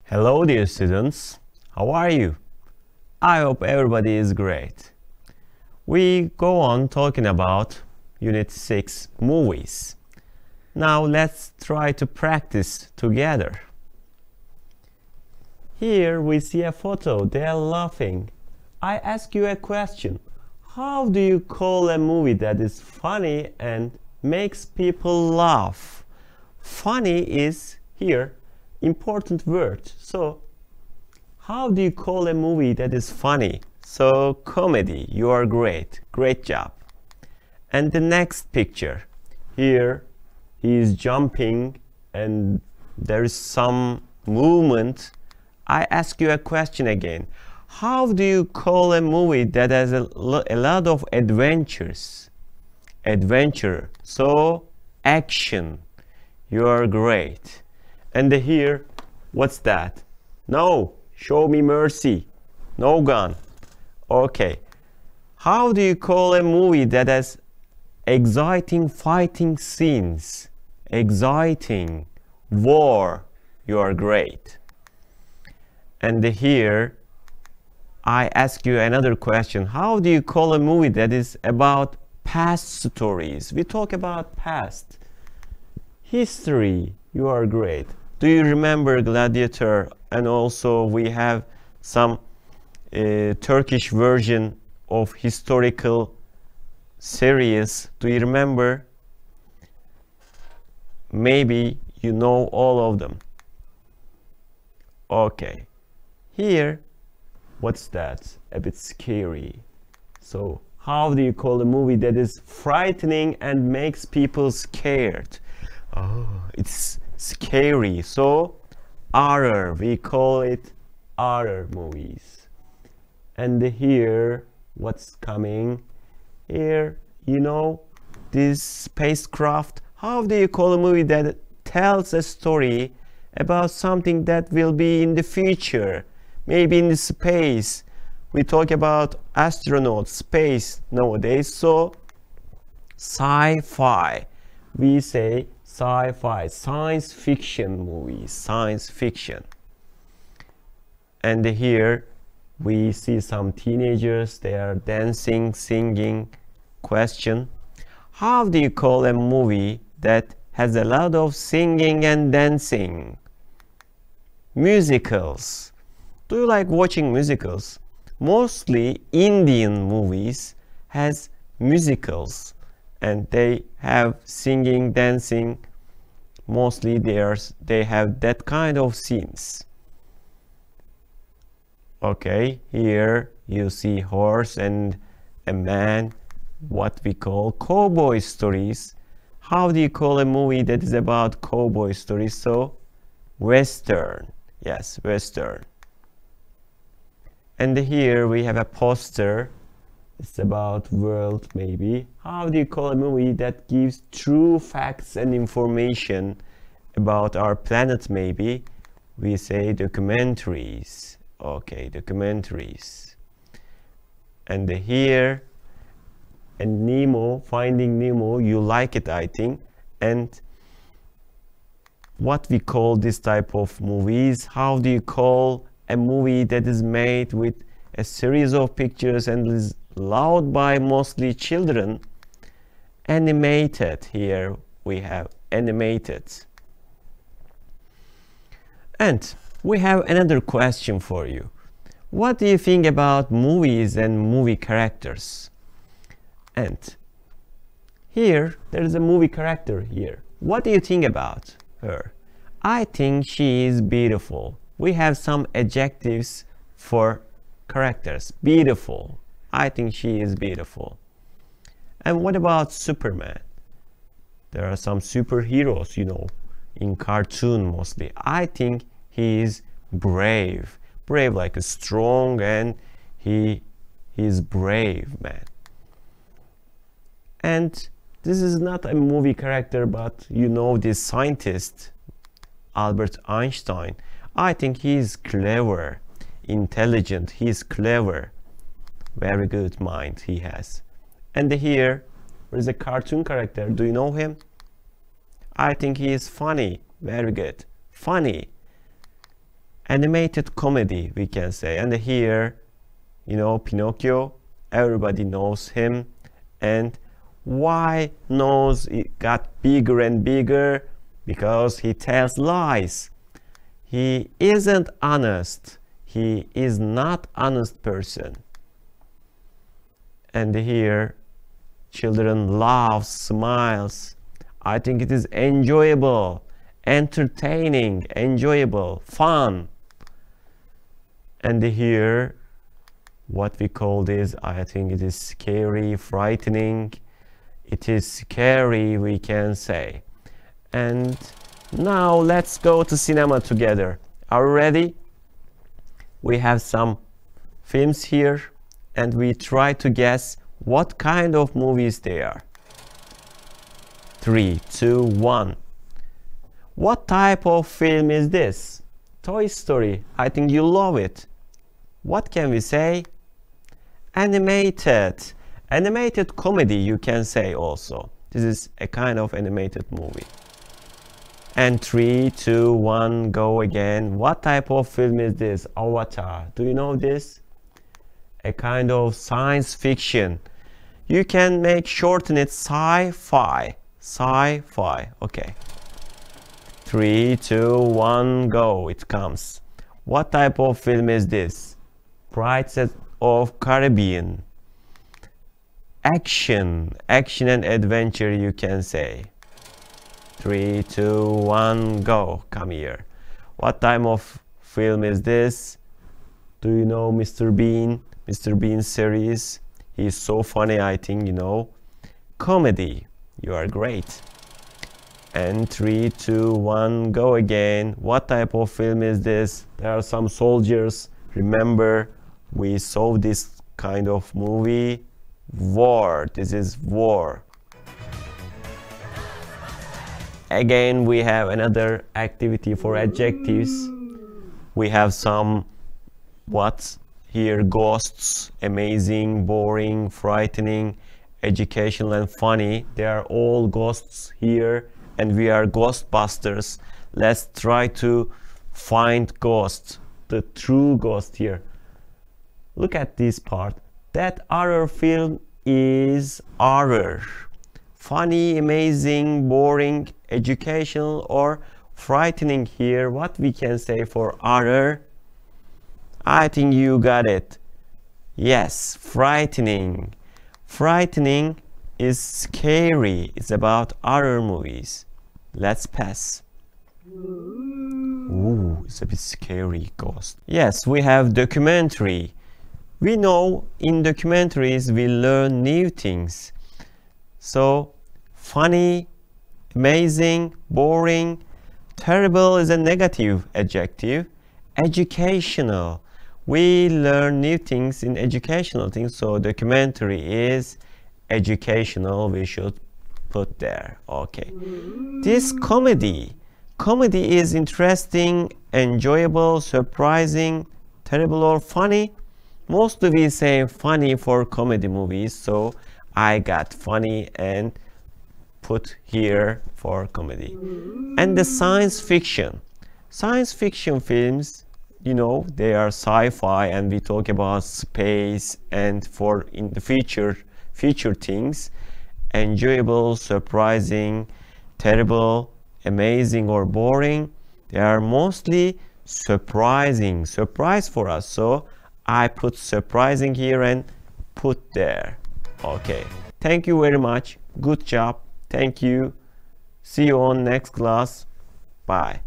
Hello dear students, how are you? I hope everybody is great. We go on talking about Unit 6 movies. Now let's try to practice together. Here we see a photo, they are laughing. I ask you a question. How do you call a movie that is funny and makes people laugh? Funny is here important word. So how do you call a movie that is funny? So comedy, you are great job. And the next picture, here he is jumping and there is some movement. I ask you a question again. How do you call a movie that has a lot of adventures? Adventure, so action, you are great. And here, what's that? No, show me mercy. No gun. Okay. How do you call a movie that has exciting fighting scenes? Exciting. War. You are great. And here, I ask you another question. How do you call a movie that is about past stories? We talk about past. History. You are great. Do you remember Gladiator? And also we have some Turkish version of historical series. Do you remember? Maybe you know all of them. Okay. Here, what's that? A bit scary. So, how do you call a movie that is frightening and makes people scared? Oh, it's scary. So horror, we call it horror movies. And here, what's coming? Here, you know, this spacecraft. How do you call a movie that tells a story about something that will be in the future? Maybe in the space. We talk about astronauts, space nowadays. So sci-fi. We say sci-fi, science fiction movies, science fiction. And here we see some teenagers, they are dancing, singing. Question: how do you call a movie that has a lot of singing and dancing? Musicals. Do you like watching musicals? Mostly Indian movies has musicals. And they have singing, dancing. Mostly they have that kind of scenes. Okay, here you see horse and a man, what we call cowboy stories. How do you call a movie that is about cowboy stories? So Western. Yes, Western. And here we have a poster. It's about world, maybe. How do you call a movie that gives true facts and information about our planet, maybe? We say documentaries. Okay, documentaries. And here, and Nemo, Finding Nemo, you like it, I think. And what we call this type of movies? How do you call a movie that is made with a series of pictures and is loved by mostly children? Animated. Here we have animated. And we have another question for you. What do you think about movies and movie characters? And here there is a movie character here. What do you think about her? I think she is beautiful. We have some adjectives for characters. Beautiful. I think she is beautiful. And what about Superman? There are some superheroes, you know, in cartoon mostly. I think he is brave. Brave, like a strong, and he is brave man. And this is not a movie character, but you know this scientist, Albert Einstein. I think he is clever, intelligent, he is clever. Very good mind he has. And here there is a cartoon character. Do you know him? I think he is funny. Very good. Funny. animated comedy, we can say. And here, you know, Pinocchio, everybody knows him. And why nose it got bigger and bigger? Because he tells lies. He isn't honest. He is not honest person. And here, children laughs, smiles. I think it is enjoyable, entertaining, enjoyable, fun. And here, what we call this, I think it is scary, frightening. It is scary, we can say. And now let's go to cinema together. Are you ready? We have some films here and we try to guess what kind of movies they are. 3, 2, 1. What type of film is this? Toy Story. I think you love it. What can we say? Animated. Animated comedy, you can say also. This is a kind of animated movie. And 3, 2, 1, go again. What type of film is this? Avatar. Do you know this? A kind of science fiction. You can make shorten it sci-fi. Sci-fi. Okay. 3, 2, 1, go. It comes. What type of film is this? Pirates of Caribbean. Action. Action and adventure, you can say. 3, 2, 1, go. Come here. What type of film is this? Do you know Mr. Bean? Mr. Bean series. He's so funny, I think, you know. Comedy. You are great. And 3, 2, 1, go again. What type of film is this? There are some soldiers. Remember, we saw this kind of movie. War. This is war. Again, we have another activity for adjectives. We have some what here? Ghosts, amazing, boring, frightening, educational and funny. They are all ghosts here and we are ghostbusters. Let's try to find ghosts, the true ghost here. Look at this part. That horror film is horror. Funny, amazing, boring, educational or frightening here. What we can say for horror? I think you got it. Yes, frightening. Frightening is scary. It's about horror movies. Let's pass. Ooh, it's a bit scary, ghost. Yes, we have documentary. We know in documentaries we learn new things. So, funny, amazing, boring, terrible is a negative adjective. Educational. We learn new things in educational things. So, documentary is educational. We should put there. Okay. This comedy. Comedy is interesting, enjoyable, surprising, terrible or funny. Mostly we say funny for comedy movies. So, I got funny and put here for comedy. And the science fiction. Science fiction films, you know, they are sci-fi and we talk about space and for in the future things. Enjoyable, surprising, terrible, amazing or boring. They are mostly surprising. Surprise for us. So I put surprising here and put there. Okay. Thank you very much. Good job. Thank you. See you on next class. Bye.